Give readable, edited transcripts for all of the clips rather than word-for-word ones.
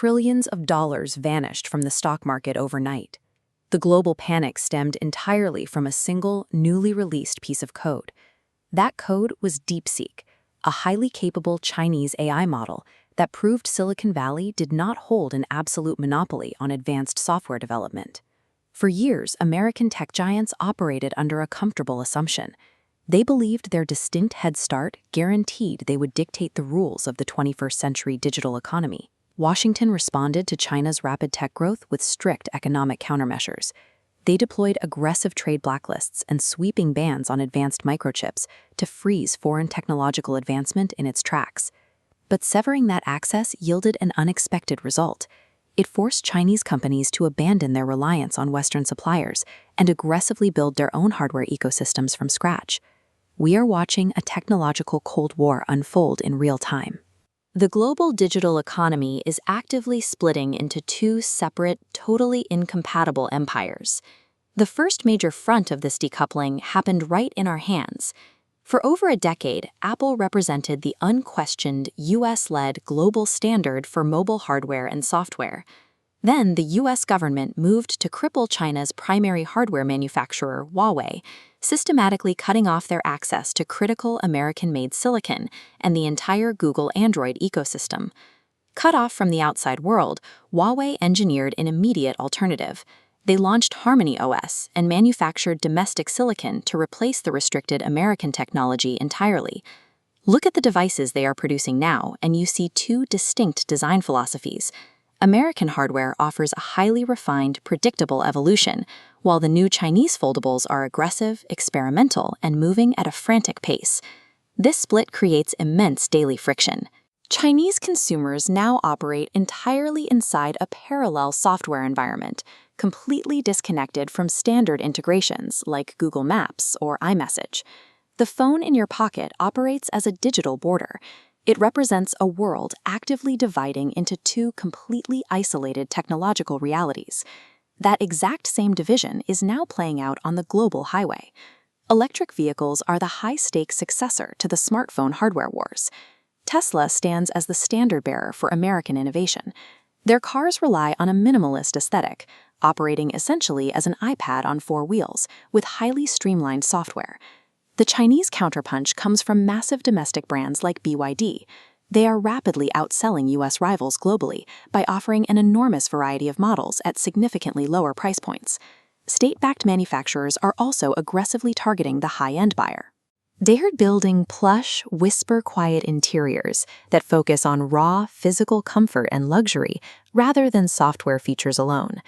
trillions of dollars vanished from the stock market overnight. The global panic stemmed entirely from a single, newly released piece of code. That code was DeepSeek, a highly capable Chinese AI model that proved Silicon Valley did not hold an absolute monopoly on advanced software development. For years, American tech giants operated under a comfortable assumption. They believed their distinct head start guaranteed they would dictate the rules of the 21st century digital economy. Washington responded to China's rapid tech growth with strict economic countermeasures. They deployed aggressive trade blacklists and sweeping bans on advanced microchips to freeze foreign technological advancement in its tracks. But severing that access yielded an unexpected result. It forced Chinese companies to abandon their reliance on Western suppliers and aggressively build their own hardware ecosystems from scratch. We are watching a technological Cold War unfold in real time. The global digital economy is actively splitting into two separate, totally incompatible empires. The first major front of this decoupling happened right in our hands. For over a decade, Apple represented the unquestioned US-led global standard for mobile hardware and software. Then the US government moved to cripple China's primary hardware manufacturer, Huawei, systematically cutting off their access to critical American-made silicon and the entire Google Android ecosystem. Cut off from the outside world, Huawei engineered an immediate alternative. They launched Harmony OS and manufactured domestic silicon to replace the restricted American technology entirely. Look at the devices they are producing now, and you see two distinct design philosophies. American hardware offers a highly refined, predictable evolution, while the new Chinese foldables are aggressive, experimental, and moving at a frantic pace. This split creates immense daily friction. Chinese consumers now operate entirely inside a parallel software environment, completely disconnected from standard integrations like Google Maps or iMessage. The phone in your pocket operates as a digital border. It represents a world actively dividing into two completely isolated technological realities. That exact same division is now playing out on the global highway. Electric vehicles are the high-stakes successor to the smartphone hardware wars. Tesla stands as the standard-bearer for American innovation. Their cars rely on a minimalist aesthetic, operating essentially as an iPad on four wheels, with highly streamlined software. The Chinese counterpunch comes from massive domestic brands like BYD. They are rapidly outselling US rivals globally by offering an enormous variety of models at significantly lower price points. State-backed manufacturers are also aggressively targeting the high-end buyer. They are building plush, whisper-quiet interiors that focus on raw, physical comfort and luxury rather than software features alone.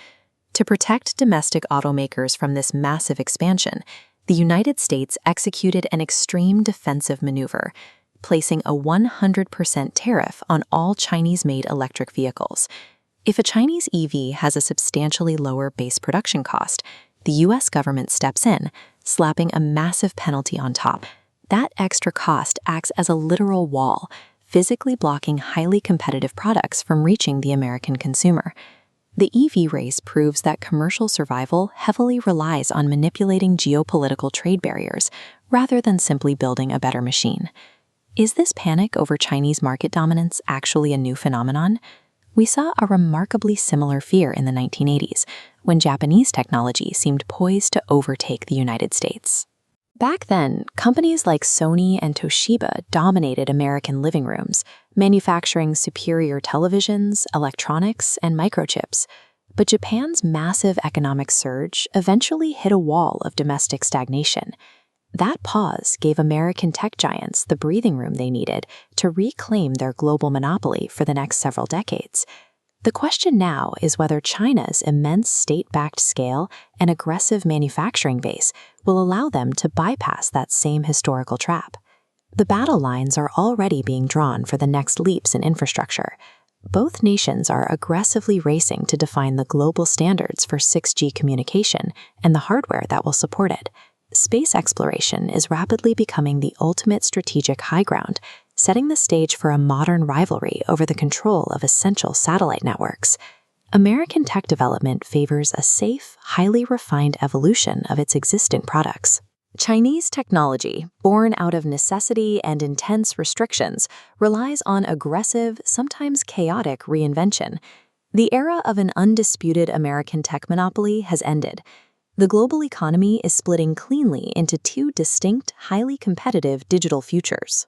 To protect domestic automakers from this massive expansion, the United States executed an extreme defensive maneuver, placing a 100% tariff on all Chinese-made electric vehicles. If a Chinese EV has a substantially lower base production cost, the US government steps in, slapping a massive penalty on top. That extra cost acts as a literal wall, physically blocking highly competitive products from reaching the American consumer. The EV race proves that commercial survival heavily relies on manipulating geopolitical trade barriers rather than simply building a better machine. Is this panic over Chinese market dominance actually a new phenomenon? We saw a remarkably similar fear in the 1980s, when Japanese technology seemed poised to overtake the United States. Back then, companies like Sony and Toshiba dominated American living rooms, manufacturing superior televisions, electronics, and microchips. But Japan's massive economic surge eventually hit a wall of domestic stagnation. That pause gave American tech giants the breathing room they needed to reclaim their global monopoly for the next several decades. The question now is whether China's immense state-backed scale and aggressive manufacturing base will allow them to bypass that same historical trap. The battle lines are already being drawn for the next leaps in infrastructure. Both nations are aggressively racing to define the global standards for 6G communication and the hardware that will support it. Space exploration is rapidly becoming the ultimate strategic high ground, setting the stage for a modern rivalry over the control of essential satellite networks. American tech development favors a safe, highly refined evolution of its existing products. Chinese technology, born out of necessity and intense restrictions, relies on aggressive, sometimes chaotic reinvention. The era of an undisputed American tech monopoly has ended. The global economy is splitting cleanly into two distinct, highly competitive digital futures.